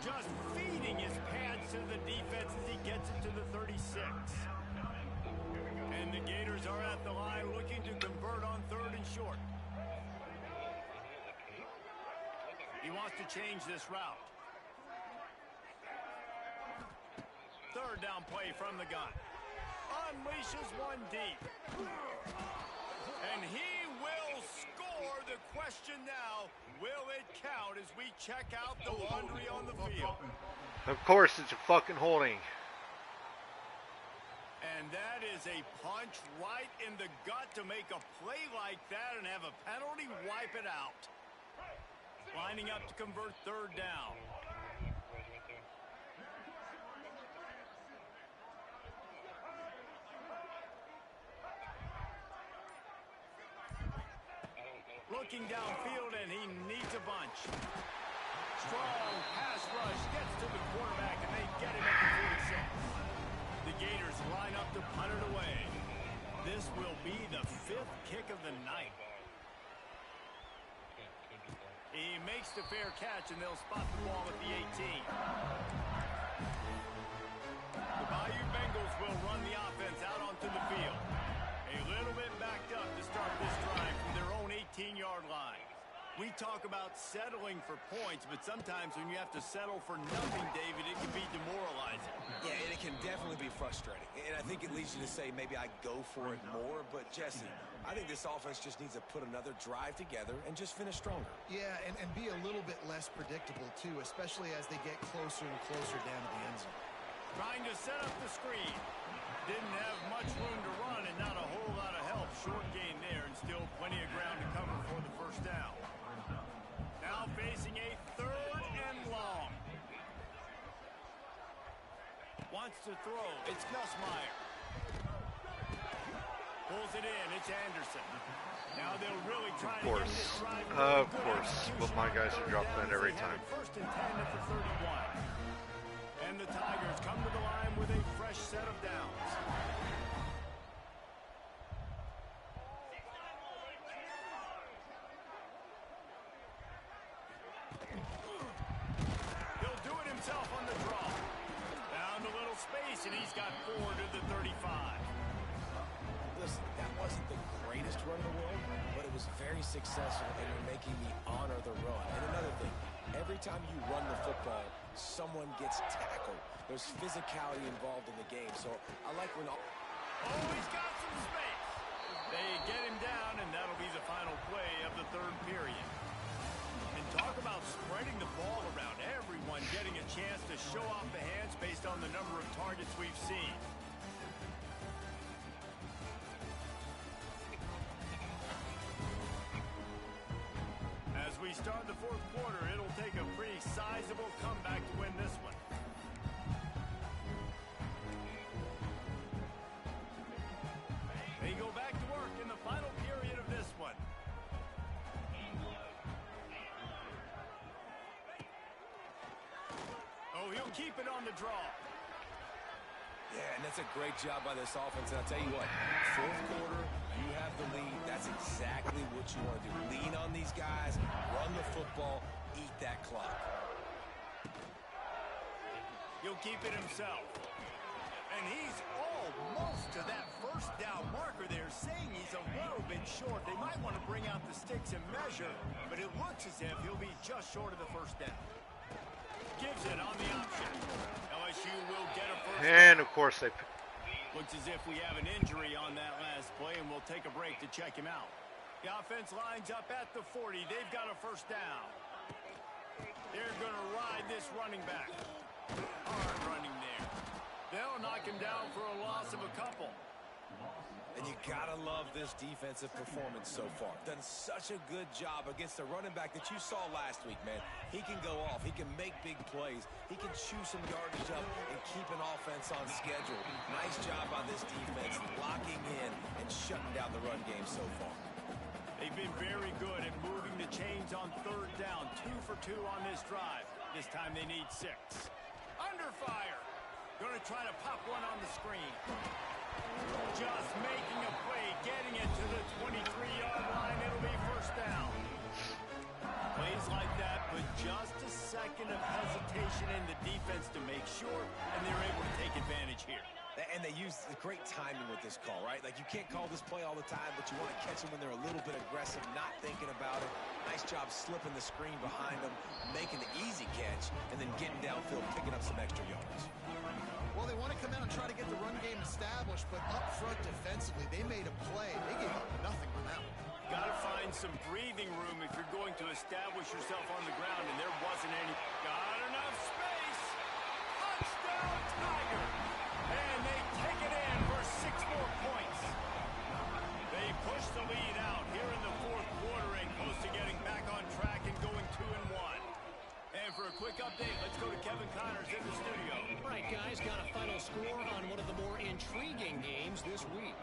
Just feeding his pads to the defense as he gets it to the 36. And the Gators are at the line looking to convert on 3rd and short. He wants to change this route. 3rd down play from the gun. Unleashes one deep. And he will score. The question now, will it count as we check out the laundry on the field? Of course it's a fucking holding. And that is a punch right in the gut to make a play like that and have a penalty wipe it out. Lining up to convert 3rd down. Looking downfield, and he needs a bunch. Strong pass rush gets to the quarterback, and they get him at the 46. The Gators line up to punt it away. This will be the 5th kick of the night. He makes a fair catch, and they'll spot the ball at the 18. The Bayou Bengals will run the offense out onto the field. A little bit backed up to start this drive from their own 18-yard line. We talk about settling for points, but sometimes when you have to settle for nothing, David, it can be demoralizing. Yeah, and it can definitely be frustrating. And I think it leads you to say maybe I go for it more. But, Jesse, I think this offense just needs to put another drive together and just finish stronger. Yeah, and be a little bit less predictable, too, especially as they get closer and closer down to the end zone. Trying to set up the screen. Didn't have much room to run and not a whole lot of help. Short gain there and still plenty of ground to cover for the first down. Now facing a 3rd and long. Wants to throw. It's Nussmeier. Pulls it in. It's Anderson. Now they'll really try to get this drive. Of course. But my guys have dropped that every time. 1st and 10 at the 31. And the Tigers come to the line with a fresh set of downs. He'll do it himself on the draw. Found a little space, and he's got 4 to the 35. Listen, that wasn't the greatest run in the world, but it was very successful, and you're making me honor the run. And another thing, every time you run the football, someone gets tackled. There's physicality involved in the game, so I like when all... Oh, he's got some space. They get him down, and that'll be the final play of the 3rd period. And talk about spreading the ball around. Everyone getting a chance to show off the hands based on the number of targets we've seen. As we start the 4th quarter, it'll take a pretty sizable comeback to win this one. They go back to work in the final period of this one. Oh, he'll keep it on the draw. Yeah, and that's a great job by this offense. And I'll tell you what, 4th quarter, you have the lead. That's exactly what you want to do. Lean on these guys, run the football, eat that clock. He'll keep it himself. And he's almost to that 1st down marker there, saying he's a little bit short. They might want to bring out the sticks and measure, but it looks as if he'll be just short of the 1st down. Gives it on the option. LSU will get a 1st down. And, of course, they... Looks as if we have an injury on that last play, and we'll take a break to check him out. The offense lines up at the 40. They've got a 1st down. They're going to ride this running back. Hard running there. They'll knock him down for a loss of a couple. And you gotta love this defensive performance so far. Done such a good job against a running back that you saw last week, man. He can go off. He can make big plays. He can chew some yardage up and keep an offense on schedule. Nice job on this defense, locking in and shutting down the run game so far. They've been very good at moving the chains on 3rd down. 2 for 2 on this drive. This time they need 6. Under fire. Going to try to pop one on the screen. Just making a play, getting it to the 23-yard line. It'll be 1st down. Plays like that, but just a second of hesitation in the defense to make sure, and they're able to take advantage here. And they use the great timing with this call, right? Like, you can't call this play all the time, but you want to catch them when they're a little bit aggressive, not thinking about it. Nice job slipping the screen behind them, making the easy catch, and then getting downfield, picking up some extra yards. Well, they want to come out and try to get the run game established, but up front defensively, they made a play. They gave up nothing on that one. Got to find some breathing room if you're going to establish yourself on the ground, and there wasn't any. Got enough space. Touchdown, Tiger. And they take it in for 6 more points. They push the lead out here in the 4th quarter and close to getting back on track and going 2-1. And for a quick update, let's go to Kevin Connors in the studio. All right, guys, got a final score on one of the more intriguing games this week.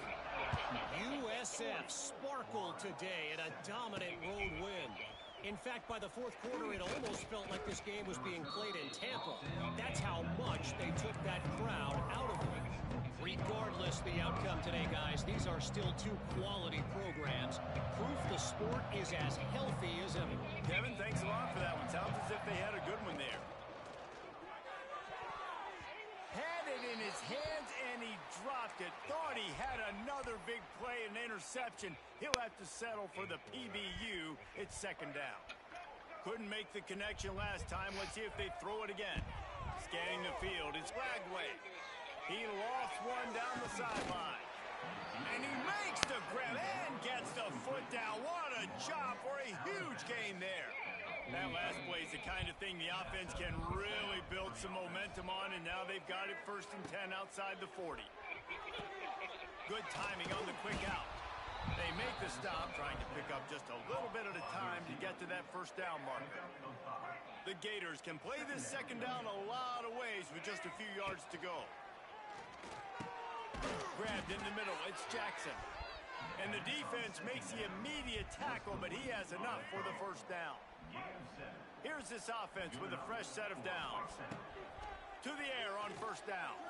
USF sparkled today in a dominant road win. In fact, by the 4th quarter, it almost felt like this game was being played in Tampa. That's how much they took that crowd out of it. Regardless Regardless the outcome today, guys, these are still two quality programs. Proof the sport is as healthy as ever. Kevin, thanks a lot for that one. Sounds as if they had a good one there. Had it in his hands, and he dropped it. Thought he had another big play and interception. He'll have to settle for the PBU. It's second down. Couldn't make the connection last time. Let's see if they throw it again. Scanning the field. It's Lagway. He lost one down the sideline. And he makes the grab and gets the foot down. What a job for a huge gain there. That last play is the kind of thing the offense can really build some momentum on, and now they've got it 1st and 10 outside the 40. Good timing on the quick out. They make the stop, trying to pick up just a little bit at a time to get to that 1st down marker. The Gators can play this second down a lot of ways with just a few yards to go. Grabbed in the middle, it's Jackson. And the defense makes the immediate tackle, but he has enough for the 1st down. Here's this offense with a fresh set of downs. To the air on 1st down.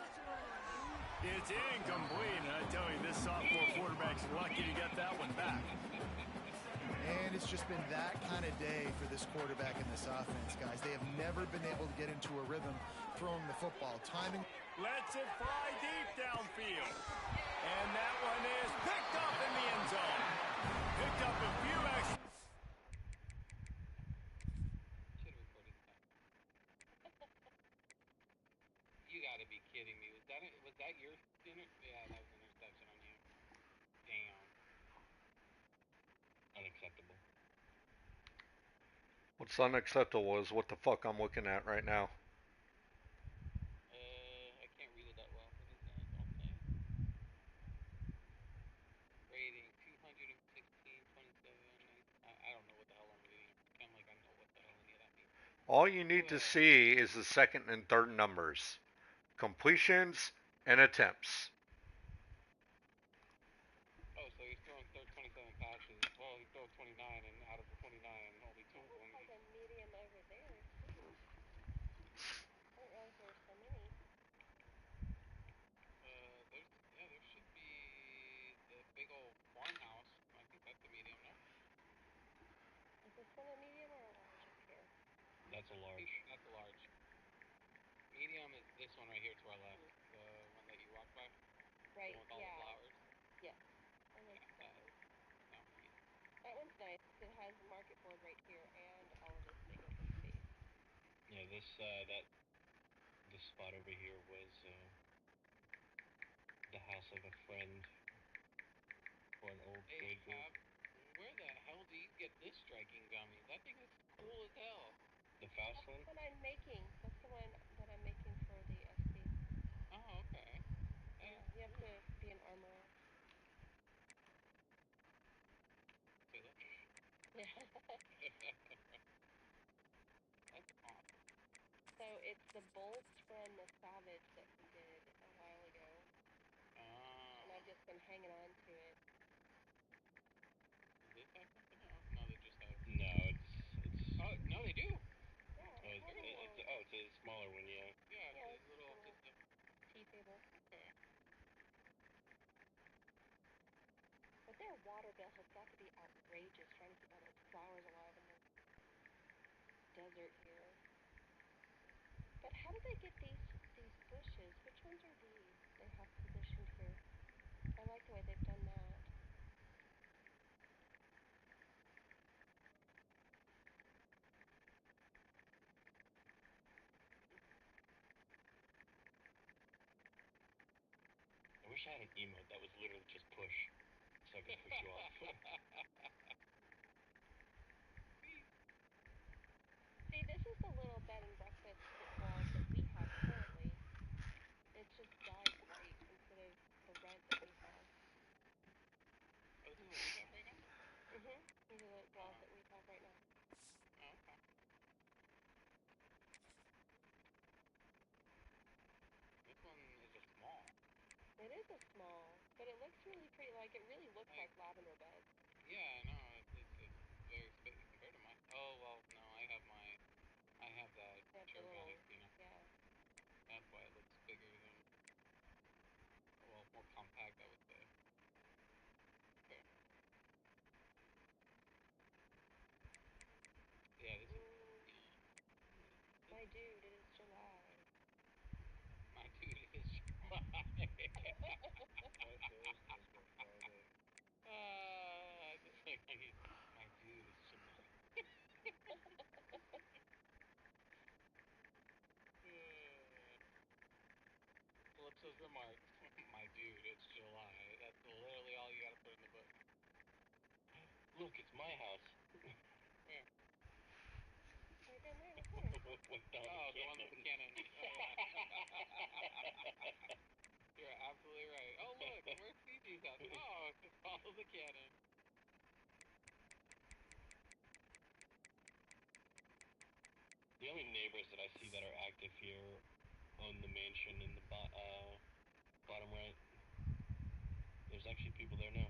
It's incomplete, and I tell you, this sophomore quarterback's lucky to get that one back. And it's just been that kind of day for this quarterback in this offense, guys. They have never been able to get into a rhythm throwing the football. Timing. Lets it fly deep downfield. And that one is picked up in the end zone. Picked up a few extra. You gotta be kidding me. Was that your yeah, that was an interception on you. Damn. Unacceptable. What's unacceptable is what the fuck I'm looking at right now. I can't read it that well. What is that? I'll say. Rating 216.27. I don't know what the hell I'm reading. I'm like, I know what the hell any of that means. All you need to see is the 2nd and 3rd numbers. Completions and attempts. Oh, so he's throwing 27 passes. Well, he threw 29, and out of the 29, only 2 of them. There's like a medium over there, too. I didn't realize there were so many. There should be the big old farmhouse. I think that's a medium, no? Is this one a medium or a large up here? That's a large. That's a large. Medium is this one right here to our left. The one that you walked by? Right, The one with all the flowers? Yes. That one's Yeah, nice. medium. That one's nice because it has the market board right here and all of this big open space. Yeah, this spot over here was the house of a friend for an old grade group. Where the hell do you get this striking gummies? That thing is cool as hell. The Faust one? That's what I'm making. That's the one that I'm making for the SC. Oh, okay. Yeah, you have to be an armorer. Say that? Yeah. That's awesome. So it's the bolts from the Savage that we did a while ago. Oh. And I've just been hanging on to it. Does this have something else? No, they just have. No, it's. Oh no, they do. Yeah. It's a smaller one, yeah. Yeah, it's a little tea table. Okay. But their water bill has got to be outrageous trying to keep all those flowers alive in the desert here. But how do they get these bushes? Which ones are these they have positioned here? I like the way they've done that. I wish I had an emote that was literally just push, so I could push you off. See, this is the little bed and breakfast walls that we have currently. It's just dyed white instead of the red that we have. Oh, this is what we have right now? These are the walls that we have right now. Oh, okay. This one is a small. It is a small, but it looks really pretty. Like, it really looks like lavender beds. Yeah, no, it's very compared to mine. Oh, well, no, I have that Cherganic, you know. Yeah. That's why it looks bigger than, well, more compact. those remarks. My dude, it's July. That's literally all you gotta put in the book. Look, it's my house. Where? Right down there in the corner. The one with the cannon. Oh, yeah. You're absolutely right. Oh, look, where's CG's house? Oh, just follow the cannon. The only neighbors that I see that are active here own the mansion in the bottom right. There's actually people there now.